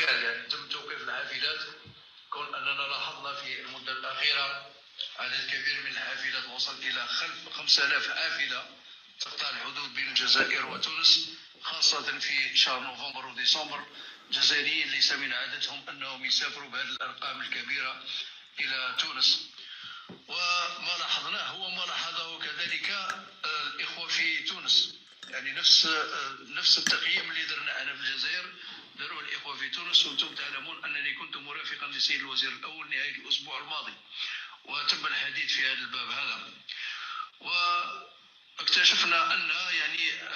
بالفعل يعني تم توقيف الحافلات، كون أننا لاحظنا في المدة الأخيرة عدد كبير من الحافلات وصل إلى 5000 حافلة تقطع الحدود بين الجزائر وتونس، خاصة في شهر نوفمبر وديسمبر. الجزائريين ليس من عادتهم أنهم يسافروا بهذه الأرقام الكبيرة إلى تونس. وما لاحظناه وما لاحظه كذلك الإخوة في تونس، يعني نفس التقييم اللي درنا أنا في الجزائر داروه الإخوة في تونس. وأنتم تعلمون أنني كنت مرافقا للسيد الوزير الأول نهاية الأسبوع الماضي، وتم الحديث في هذا الباب هذا. واكتشفنا أن يعني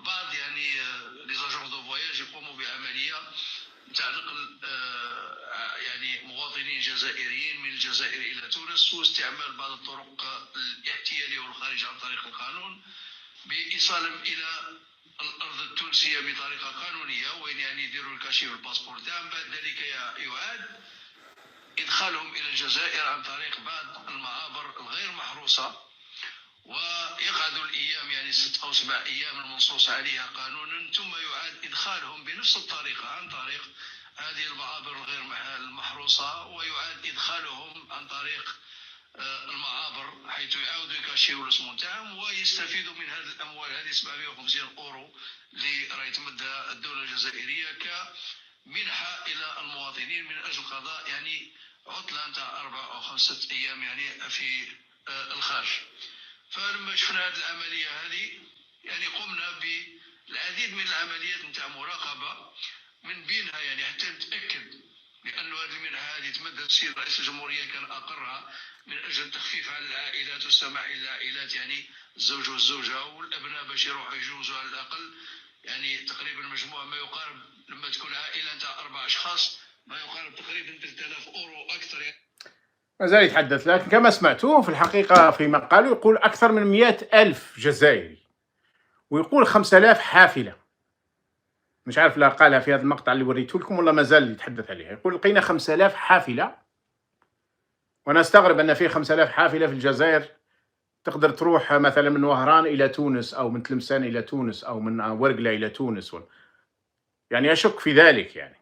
بعض يعني لي زاجونس دو فواياج يقوموا بعملية تاع نقل يعني مواطنين جزائريين من الجزائر إلى تونس، واستعمال بعض الطرق الاحتيالية والخارج عن طريق القانون بإيصالهم إلى الأرض التونسية بطريقة قانونية، وين يعني يديروا الكاشيف الباسبور تاعهم. بعد ذلك يعاد إدخالهم إلى الجزائر عن طريق بعض المعابر الغير محروسة، ويقعدوا الأيام يعني 6 أو 7 أيام المنصوص عليها قانونا، ثم يعاد إدخالهم بنفس الطريقة عن طريق هذه المعابر الغير المحروسة، ويعاد إدخالهم عن طريق المعابر، حيث يعاودوا يكاشيو الاسم تاعهم ويستفيدوا من هذه الأموال، هذه 750 أورو اللي راهي تمدها الدولة الجزائرية كمنحة إلى المواطنين من أجل قضاء يعني عطلة نتاع 4 أو 5 أيام يعني في الخارج. فلما شفنا هذه العملية هذه يعني قمنا بالعديد من العمليات نتاع مراقبة، من بينها يعني حتى نتأكد لأنه هذه المنحة هذه تمدد السيد رئيس الجمهورية كان أقرها من أجل التخفيف على العائلات والسماح للعائلات يعني الزوج والزوجة والأبناء باش يروحوا يجوزوا على الأقل يعني تقريبا مجموع ما يقارب لما تكون عائلة نتاع 4 أشخاص ما يقارب تقريبا 3000 أورو أكثر يعني. ما زال يتحدث، لكن كما سمعتوه في الحقيقة في مقاله يقول أكثر من 100,000 جزائري، ويقول 5000 حافلة. مش عارف لا قالها في هذا المقطع اللي وريته لكم ولا ما زال يتحدث عليها. يقول لقينا 5000 حافلة، وأنا أستغرب أن في 5000 حافلة في الجزائر تقدر تروح مثلا من وهران إلى تونس، أو من تلمسان إلى تونس، أو من ورقلة إلى تونس، يعني أشك في ذلك يعني.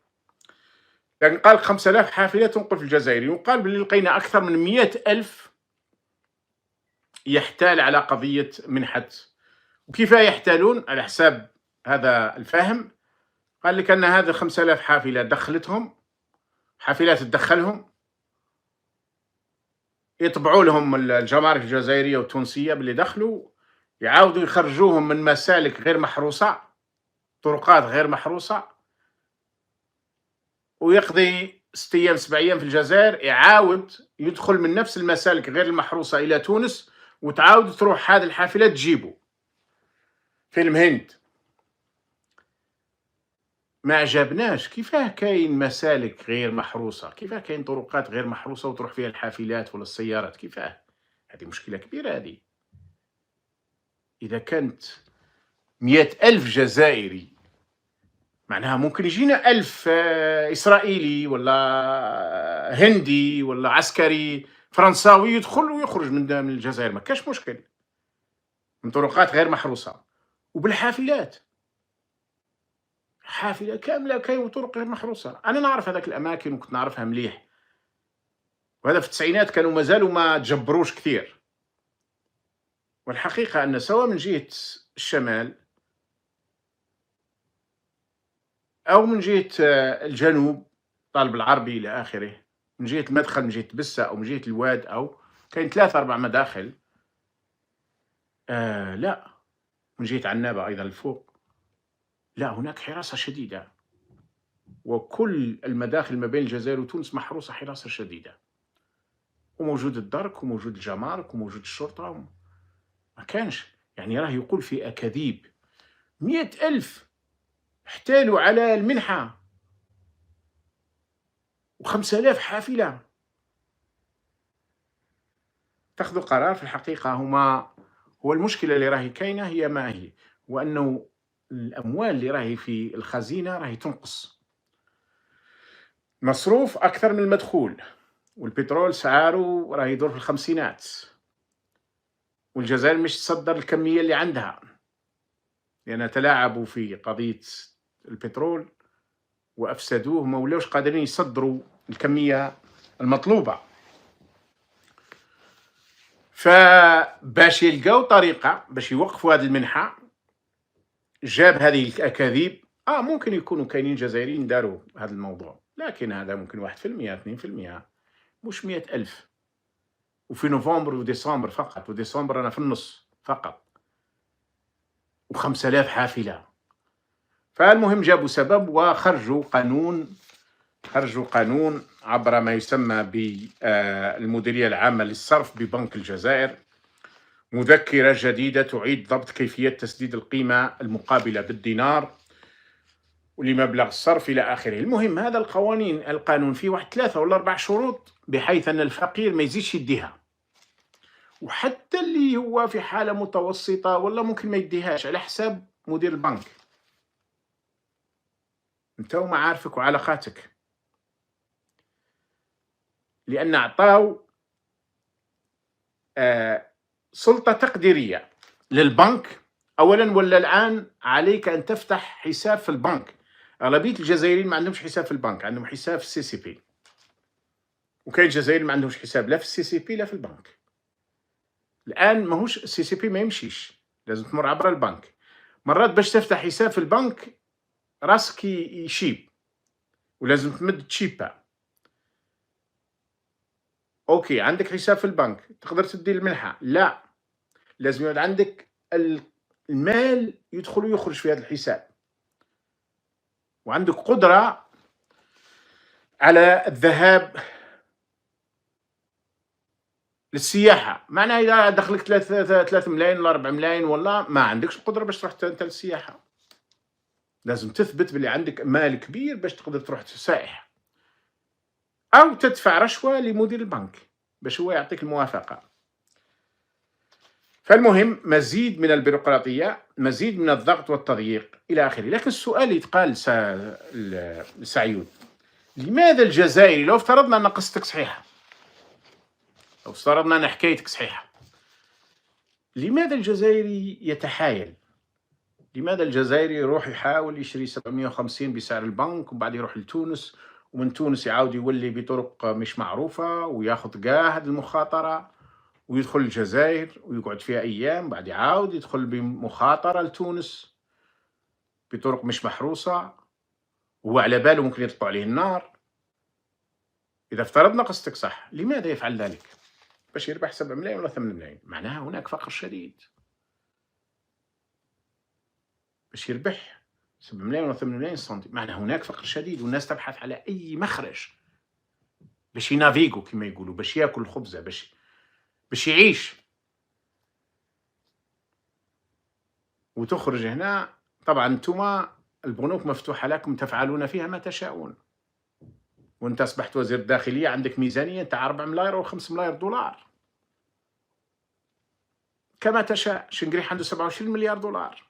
لكن قال 5000 حافلة تنقل في الجزائر. يقال باللي لقينا أكثر من 100,000 يحتال على قضية منحة. وكيف يحتالون على حساب هذا الفهم؟ قال لك أن هذه 5000 حافلة دخلتهم، حافلات تدخلهم، يطبعوا لهم الجمارك الجزائرية والتونسية باللي دخلوا، يعاودوا يخرجوهم من مسالك غير محروسة، طرقات غير محروسة، ويقضي 6 أيام 7 أيام في الجزائر، يعاود يدخل من نفس المسالك غير المحروسة إلى تونس، وتعاود تروح هذه الحافلة تجيبه. فيلم هند. ما عجبناش كيفاه كاين مسالك غير محروسة، كيفاه كاين طرقات غير محروسة وتروح فيها الحافلات ولا السيارات، كيفاه؟ هذه مشكلة كبيرة هذه. إذا كانت 100,000 جزائري معناها ممكن يجينا 1000 إسرائيلي ولا هندي ولا عسكري فرنساوي يدخل ويخرج من الجزائر، ما كاش مشكل، من طرقات غير محروسة وبالحافلات، حافلة كاملة كاين طرق غير محروسة. أنا نعرف هذاك الأماكن وكنت نعرفها مليح، وهذا في التسعينات كانوا مازالوا ما تجبروش كثير. والحقيقة أن سواء من جهة الشمال أو من جهة الجنوب طالب العربي إلى آخره، من جهة المدخل من جهة بسة أو من جهة الواد، أو كاين 3 4 مداخل، لا، من جهة عنابة أيضا الفوق، لا، هناك حراسة شديدة، وكل المداخل ما بين الجزائر وتونس محروسة حراسة شديدة، وموجود الدرك وموجود الجمارك وموجود الشرطة. ما كانش يعني، راه يقول في أكاذيب 100,000 احتالوا على المنحة و5000 حافلة. تاخذوا قرار. في الحقيقة هو المشكلة اللي راهي كاينة هي ما هي، وأنه الأموال اللي راهي في الخزينة راهي تنقص، مصروف أكثر من المدخول، والبترول سعره راهي يدور في الخمسينات، والجزائر مش تصدر الكمية اللي عندها، لأن تلاعبوا في قضية البترول وأفسدوه، ما ولاوش قادرين يصدروا الكمية المطلوبة. فباش يلقاو طريقة باش يوقفوا هذه المنحة، جاب هذه الأكاذيب. ممكن يكونوا كاينين جزائريين داروا هذا الموضوع، لكن هذا ممكن 1% 2%، مش 100,000. وفي نوفمبر وديسمبر فقط، وديسمبر أنا في النص فقط، و5000 حافلة. فالمهم جابوا سبب وخرجوا قانون عبر ما يسمى بالمديرية العامة للصرف ببنك الجزائر، مذكرة جديدة تعيد ضبط كيفية تسديد القيمة المقابلة بالدينار ولمبلغ الصرف إلى آخره. المهم هذا القانون فيه واحد 3 ولا 4 شروط بحيث أن الفقير ما يزيدش يديها، وحتى اللي هو في حالة متوسطة ولا ممكن ما يديهاش على حساب مدير البنك. انت ومعارفك وعلاقاتك، لأن أعطاو سلطة تقديرية للبنك. أولا ولا الآن عليك أن تفتح حساب في البنك. أغلبية الجزائريين ما عندهمش حساب في البنك، عندهم حساب في CCP، وكاين جزائري ما عندهمش حساب لا في CCP لا في البنك. الآن ماهوش CCP ما يمشيش، لازم تمر عبر البنك. مرات باش تفتح حساب في البنك راسك يشيب ولازم تمد تشيبا. اوكي عندك حساب في البنك تقدر تدي المنحة، لا، لازم يعود عندك المال يدخل ويخرج في هذا الحساب، وعندك قدرة على الذهاب للسياحة. معناها إذا دخلك 3 ملايين ولا 4 ملايين والله ما عندكش القدرة باش تروح أنت للسياحة، لازم تثبت بلي عندك مال كبير باش تقدر تروح سائح، أو تدفع رشوة لمدير البنك باش هو يعطيك الموافقة. فالمهم مزيد من البيروقراطية، مزيد من الضغط والتضييق إلى آخره. لكن السؤال يتقال سعيود، لماذا الجزائري لو افترضنا أن قصتك صحيحة، لو افترضنا أن حكايتك صحيحة، لماذا الجزائري يتحايل؟ لماذا الجزائري يروح يحاول يشري 750 بسعر البنك وبعد يروح لتونس، ومن تونس يعاود يولي بطرق مش معروفة وياخذ هذه المخاطرة ويدخل الجزائر ويقعد فيها أيام، بعد يعاود يدخل بمخاطرة لتونس بطرق مش محروسة، وهو على باله ممكن يطلع عليه النار. إذا افترضنا قصتك صح، لماذا يفعل ذلك؟ باش يربح 7 ملايين ولا 8 ملايين، معناها هناك فقر شديد. باش يربح 7 ملايين ولا 8 ملايين سنتيم، معناها هناك فقر شديد، والناس تبحث على أي مخرج باش ينافيغو كما يقولوا، باش ياكل الخبزة، باش يعيش. وتخرج هنا طبعا انتم البنوك مفتوحة لكم تفعلون فيها ما تشاءون، وانت اصبحت وزير الداخلية عندك ميزانية تاع 4 ملاير و 5 ملاير دولار كما تشاء. شنقريح عنده 27 مليار دولار،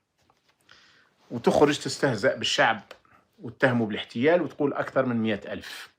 وتخرج تستهزأ بالشعب وتتهمه بالاحتيال وتقول أكثر من 100,000.